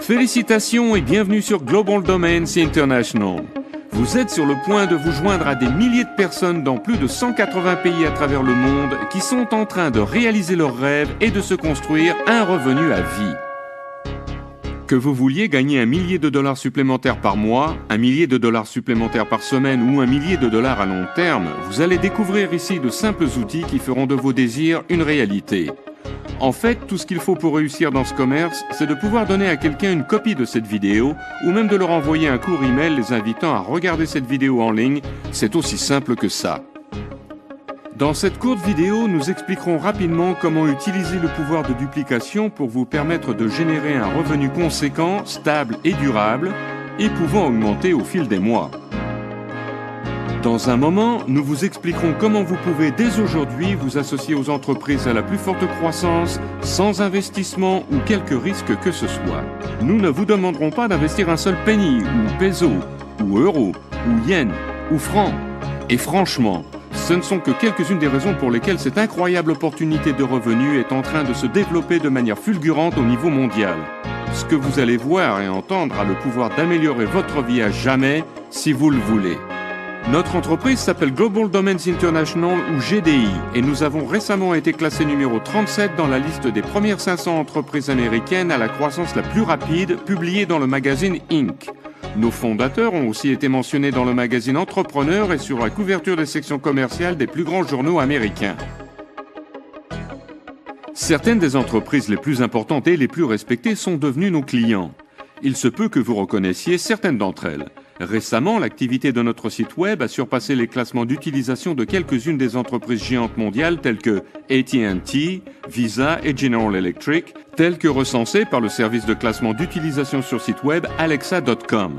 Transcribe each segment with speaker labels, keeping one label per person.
Speaker 1: Félicitations et bienvenue sur Global Domains International. Vous êtes sur le point de vous joindre à des milliers de personnes dans plus de 180 pays à travers le monde qui sont en train de réaliser leurs rêves et de se construire un revenu à vie. Que vous vouliez gagner $1 millier supplémentaires par mois, $1 millier supplémentaires par semaine ou $1 millier à long terme, vous allez découvrir ici de simples outils qui feront de vos désirs une réalité. En fait, tout ce qu'il faut pour réussir dans ce commerce, c'est de pouvoir donner à quelqu'un une copie de cette vidéo ou même de leur envoyer un court email les invitant à regarder cette vidéo en ligne. C'est aussi simple que ça. Dans cette courte vidéo, nous expliquerons rapidement comment utiliser le pouvoir de duplication pour vous permettre de générer un revenu conséquent, stable et durable, et pouvant augmenter au fil des mois. Dans un moment, nous vous expliquerons comment vous pouvez dès aujourd'hui vous associer aux entreprises à la plus forte croissance, sans investissement ou quelque risque que ce soit. Nous ne vous demanderons pas d'investir un seul penny, ou peso, ou euro, ou yen, ou franc. Et franchement, ce ne sont que quelques-unes des raisons pour lesquelles cette incroyable opportunité de revenus est en train de se développer de manière fulgurante au niveau mondial. Ce que vous allez voir et entendre a le pouvoir d'améliorer votre vie à jamais, si vous le voulez. Notre entreprise s'appelle Global Domains International ou GDI et nous avons récemment été classés numéro 37 dans la liste des premières 500 entreprises américaines à la croissance la plus rapide publiée dans le magazine Inc. Nos fondateurs ont aussi été mentionnés dans le magazine Entrepreneur et sur la couverture des sections commerciales des plus grands journaux américains. Certaines des entreprises les plus importantes et les plus respectées sont devenues nos clients. Il se peut que vous reconnaissiez certaines d'entre elles. Récemment, l'activité de notre site web a surpassé les classements d'utilisation de quelques-unes des entreprises géantes mondiales telles que AT&T, Visa et General Electric, telles que recensées par le service de classement d'utilisation sur site web Alexa.com.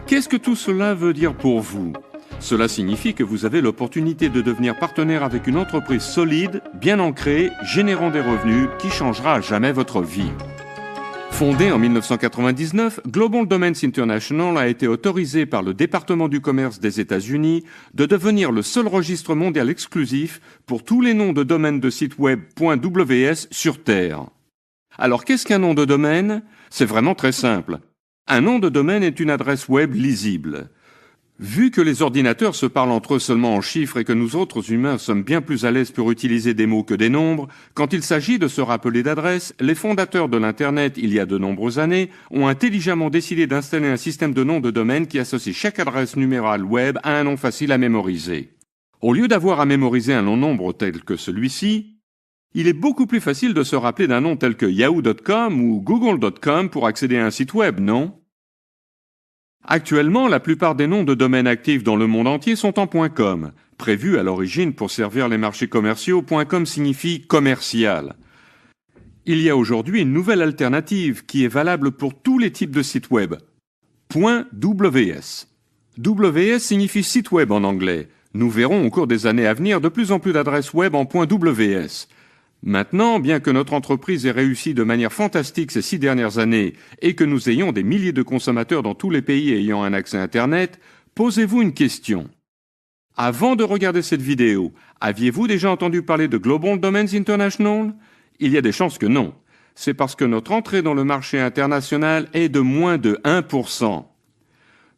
Speaker 1: Qu'est-ce que tout cela veut dire pour vous ? Cela signifie que vous avez l'opportunité de devenir partenaire avec une entreprise solide, bien ancrée, générant des revenus qui changera à jamais votre vie. Fondé en 1999, Global Domains International a été autorisé par le département du commerce des États-Unis de devenir le seul registre mondial exclusif pour tous les noms de domaines de sites web .ws sur Terre. Alors qu'est-ce qu'un nom de domaine ? C'est vraiment très simple. Un nom de domaine est une adresse web lisible. Vu que les ordinateurs se parlent entre eux seulement en chiffres et que nous autres humains sommes bien plus à l'aise pour utiliser des mots que des nombres, quand il s'agit de se rappeler d'adresses, les fondateurs de l'Internet, il y a de nombreuses années, ont intelligemment décidé d'installer un système de noms de domaine qui associe chaque adresse numérale web à un nom facile à mémoriser. Au lieu d'avoir à mémoriser un long nombre tel que celui-ci, il est beaucoup plus facile de se rappeler d'un nom tel que yahoo.com ou google.com pour accéder à un site web, non ? Actuellement, la plupart des noms de domaines actifs dans le monde entier sont en .com. Prévu à l'origine pour servir les marchés commerciaux, .com signifie commercial. Il y a aujourd'hui une nouvelle alternative qui est valable pour tous les types de sites web. .ws. WS signifie site web en anglais. Nous verrons au cours des années à venir de plus en plus d'adresses web en .ws. Maintenant, bien que notre entreprise ait réussi de manière fantastique ces 6 dernières années et que nous ayons des milliers de consommateurs dans tous les pays ayant un accès Internet, posez-vous une question. Avant de regarder cette vidéo, aviez-vous déjà entendu parler de Global Domains International ? Il y a des chances que non. C'est parce que notre entrée dans le marché international est de moins de 1%.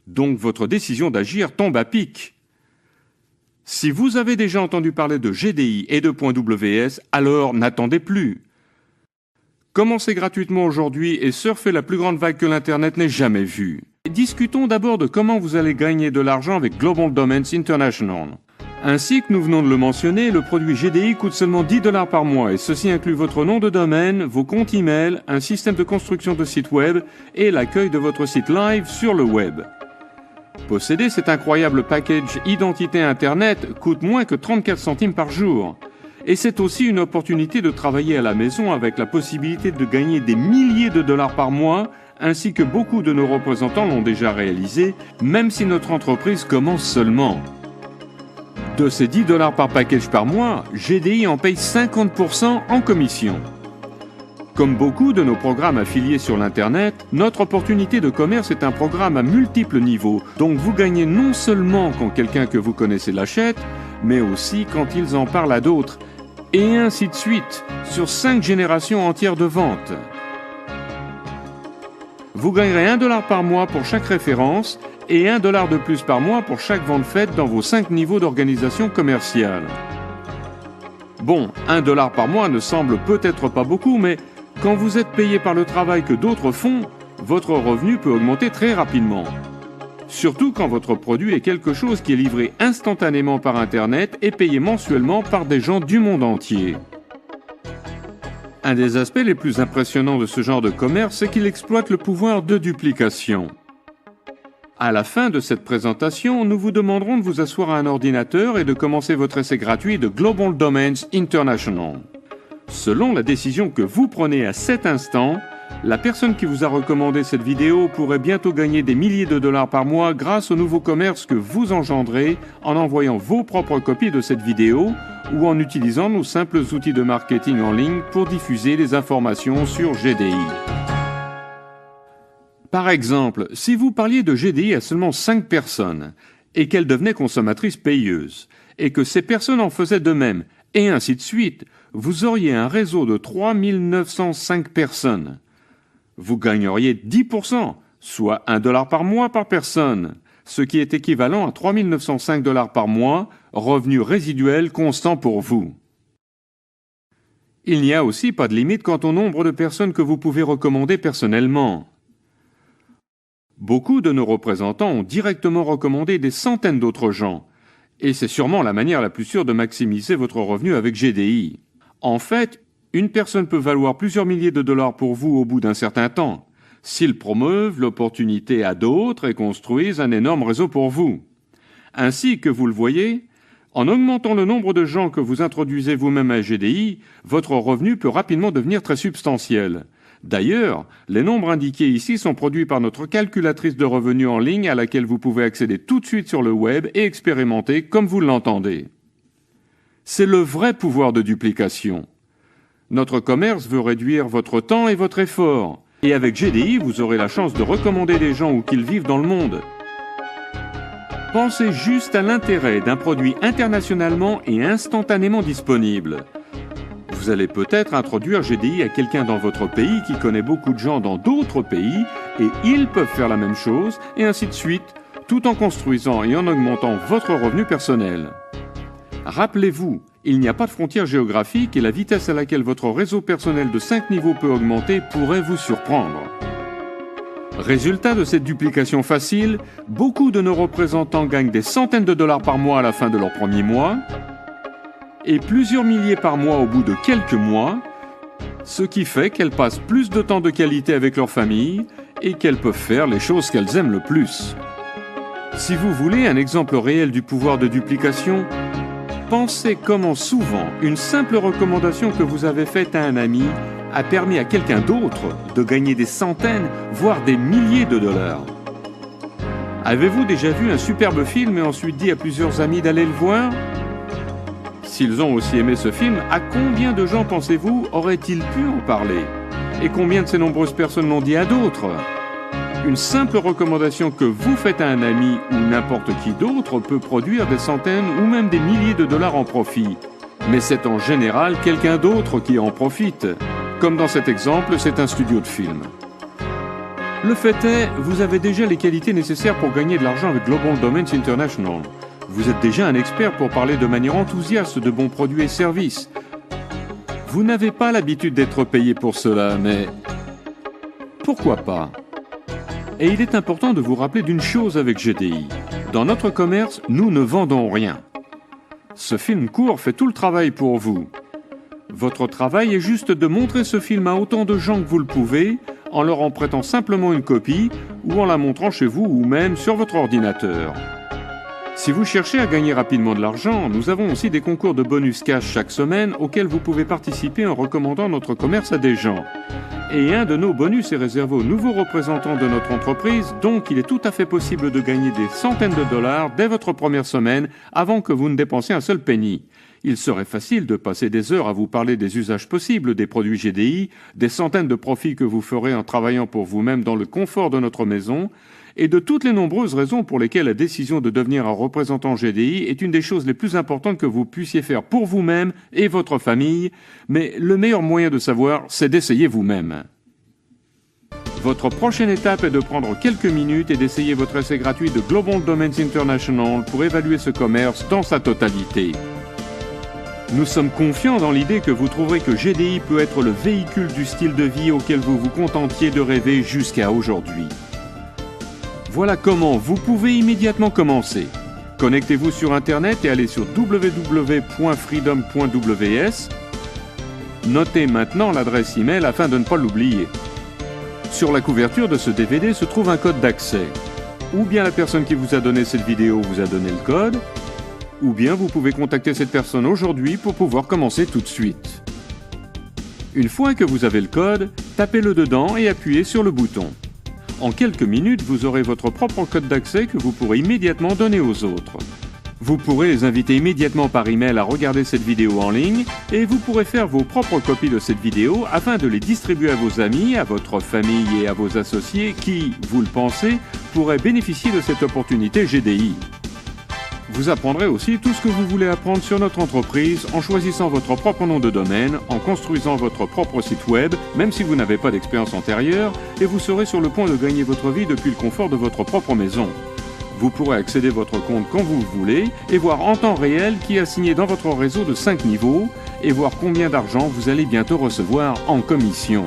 Speaker 1: Donc votre décision d'agir tombe à pic. Si vous avez déjà entendu parler de GDI et de .ws, alors n'attendez plus. Commencez gratuitement aujourd'hui et surfez la plus grande vague que l'Internet n'ait jamais vue. Discutons d'abord de comment vous allez gagner de l'argent avec Global Domains International. Ainsi que nous venons de le mentionner, le produit GDI coûte seulement $10 par mois et ceci inclut votre nom de domaine, vos comptes email, un système de construction de site web et l'accueil de votre site live sur le web. Posséder cet incroyable package Identité Internet coûte moins que 34 centimes par jour. Et c'est aussi une opportunité de travailler à la maison avec la possibilité de gagner des milliers de dollars par mois, ainsi que beaucoup de nos représentants l'ont déjà réalisé, même si notre entreprise commence seulement. De ces $10 par package par mois, GDI en paye 50% en commission. Comme beaucoup de nos programmes affiliés sur l'Internet, notre opportunité de commerce est un programme à multiples niveaux. Donc vous gagnez non seulement quand quelqu'un que vous connaissez l'achète, mais aussi quand ils en parlent à d'autres. Et ainsi de suite, sur 5 générations entières de ventes. Vous gagnerez 1 $ par mois pour chaque référence et 1 $ de plus par mois pour chaque vente faite dans vos 5 niveaux d'organisation commerciale. Bon, 1 $ par mois ne semble peut-être pas beaucoup, mais quand vous êtes payé par le travail que d'autres font, votre revenu peut augmenter très rapidement. Surtout quand votre produit est quelque chose qui est livré instantanément par Internet et payé mensuellement par des gens du monde entier. Un des aspects les plus impressionnants de ce genre de commerce, c'est qu'il exploite le pouvoir de duplication. À la fin de cette présentation, nous vous demanderons de vous asseoir à un ordinateur et de commencer votre essai gratuit de Global Domains International. Selon la décision que vous prenez à cet instant, la personne qui vous a recommandé cette vidéo pourrait bientôt gagner des milliers de dollars par mois grâce au nouveau commerce que vous engendrez en envoyant vos propres copies de cette vidéo ou en utilisant nos simples outils de marketing en ligne pour diffuser les informations sur GDI. Par exemple, si vous parliez de GDI à seulement 5 personnes et qu'elles devenaient consommatrices payeuses et que ces personnes en faisaient de même et ainsi de suite, vous auriez un réseau de 3905 personnes. Vous gagneriez 10%, soit 1 $ par mois par personne, ce qui est équivalent à 3905 $ par mois, revenu résiduel constant pour vous. Il n'y a aussi pas de limite quant au nombre de personnes que vous pouvez recommander personnellement. Beaucoup de nos représentants ont directement recommandé des centaines d'autres gens, et c'est sûrement la manière la plus sûre de maximiser votre revenu avec GDI. En fait, une personne peut valoir plusieurs milliers de dollars pour vous au bout d'un certain temps, s'ils promeuvent l'opportunité à d'autres et construisent un énorme réseau pour vous. Ainsi que vous le voyez, en augmentant le nombre de gens que vous introduisez vous-même à GDI, votre revenu peut rapidement devenir très substantiel. D'ailleurs, les nombres indiqués ici sont produits par notre calculatrice de revenus en ligne à laquelle vous pouvez accéder tout de suite sur le web et expérimenter comme vous l'entendez. C'est le vrai pouvoir de duplication. Notre commerce veut réduire votre temps et votre effort. Et avec GDI, vous aurez la chance de recommander des gens où qu'ils vivent dans le monde. Pensez juste à l'intérêt d'un produit internationalement et instantanément disponible. Vous allez peut-être introduire GDI à quelqu'un dans votre pays qui connaît beaucoup de gens dans d'autres pays et ils peuvent faire la même chose et ainsi de suite, tout en construisant et en augmentant votre revenu personnel. Rappelez-vous, il n'y a pas de frontière géographique et la vitesse à laquelle votre réseau personnel de 5 niveaux peut augmenter pourrait vous surprendre. Résultat de cette duplication facile, beaucoup de nos représentants gagnent des centaines de dollars par mois à la fin de leur premier mois et plusieurs milliers par mois au bout de quelques mois, ce qui fait qu'elles passent plus de temps de qualité avec leur famille et qu'elles peuvent faire les choses qu'elles aiment le plus. Si vous voulez un exemple réel du pouvoir de duplication, pensez comment souvent une simple recommandation que vous avez faite à un ami a permis à quelqu'un d'autre de gagner des centaines, voire des milliers de dollars. Avez-vous déjà vu un superbe film et ensuite dit à plusieurs amis d'aller le voir ? S'ils ont aussi aimé ce film, à combien de gens pensez-vous auraient-ils pu en parler ? Et combien de ces nombreuses personnes l'ont dit à d'autres ? Une simple recommandation que vous faites à un ami ou n'importe qui d'autre peut produire des centaines ou même des milliers de dollars en profit. Mais c'est en général quelqu'un d'autre qui en profite. Comme dans cet exemple, c'est un studio de film. Le fait est, vous avez déjà les qualités nécessaires pour gagner de l'argent avec Global Domains International. Vous êtes déjà un expert pour parler de manière enthousiaste de bons produits et services. Vous n'avez pas l'habitude d'être payé pour cela, mais pourquoi pas ? Et il est important de vous rappeler d'une chose avec GDI. Dans notre commerce, nous ne vendons rien. Ce film court fait tout le travail pour vous. Votre travail est juste de montrer ce film à autant de gens que vous le pouvez, en leur en prêtant simplement une copie ou en la montrant chez vous ou même sur votre ordinateur. Si vous cherchez à gagner rapidement de l'argent, nous avons aussi des concours de bonus cash chaque semaine auxquels vous pouvez participer en recommandant notre commerce à des gens. Et un de nos bonus est réservé aux nouveaux représentants de notre entreprise, donc il est tout à fait possible de gagner des centaines de dollars dès votre première semaine avant que vous ne dépensiez un seul penny. Il serait facile de passer des heures à vous parler des usages possibles des produits GDI, des centaines de profits que vous ferez en travaillant pour vous-même dans le confort de notre maison, et de toutes les nombreuses raisons pour lesquelles la décision de devenir un représentant GDI est une des choses les plus importantes que vous puissiez faire pour vous-même et votre famille, mais le meilleur moyen de savoir, c'est d'essayer vous-même. Votre prochaine étape est de prendre quelques minutes et d'essayer votre essai gratuit de Global Domains International pour évaluer ce commerce dans sa totalité. Nous sommes confiants dans l'idée que vous trouverez que GDI peut être le véhicule du style de vie auquel vous vous contentiez de rêver jusqu'à aujourd'hui. Voilà comment vous pouvez immédiatement commencer. Connectez-vous sur Internet et allez sur www.freedom.ws. Notez maintenant l'adresse email afin de ne pas l'oublier. Sur la couverture de ce DVD se trouve un code d'accès. Ou bien la personne qui vous a donné cette vidéo vous a donné le code, ou bien vous pouvez contacter cette personne aujourd'hui pour pouvoir commencer tout de suite. Une fois que vous avez le code, tapez-le dedans et appuyez sur le bouton. En quelques minutes, vous aurez votre propre code d'accès que vous pourrez immédiatement donner aux autres. Vous pourrez les inviter immédiatement par email à regarder cette vidéo en ligne et vous pourrez faire vos propres copies de cette vidéo afin de les distribuer à vos amis, à votre famille et à vos associés qui, vous le pensez, pourraient bénéficier de cette opportunité GDI. Vous apprendrez aussi tout ce que vous voulez apprendre sur notre entreprise en choisissant votre propre nom de domaine, en construisant votre propre site web, même si vous n'avez pas d'expérience antérieure, et vous serez sur le point de gagner votre vie depuis le confort de votre propre maison. Vous pourrez accéder à votre compte quand vous le voulez et voir en temps réel qui a signé dans votre réseau de 5 niveaux et voir combien d'argent vous allez bientôt recevoir en commission.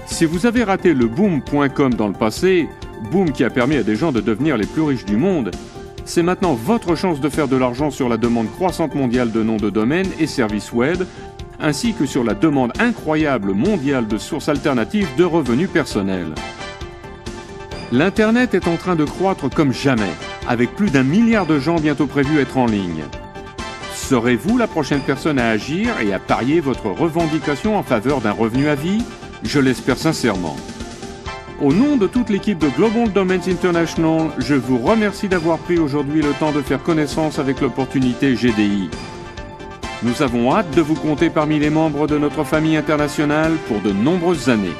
Speaker 1: Si vous avez raté le boom.com dans le passé, Boom qui a permis à des gens de devenir les plus riches du monde, c'est maintenant votre chance de faire de l'argent sur la demande croissante mondiale de noms de domaine et services web, ainsi que sur la demande incroyable mondiale de sources alternatives de revenus personnels. L'Internet est en train de croître comme jamais, avec plus d'1 milliard de gens bientôt prévus être en ligne. Serez-vous la prochaine personne à agir et à parier votre revendication en faveur d'un revenu à vie? Je l'espère sincèrement. Au nom de toute l'équipe de Global Domains International, je vous remercie d'avoir pris aujourd'hui le temps de faire connaissance avec l'opportunité GDI. Nous avons hâte de vous compter parmi les membres de notre famille internationale pour de nombreuses années.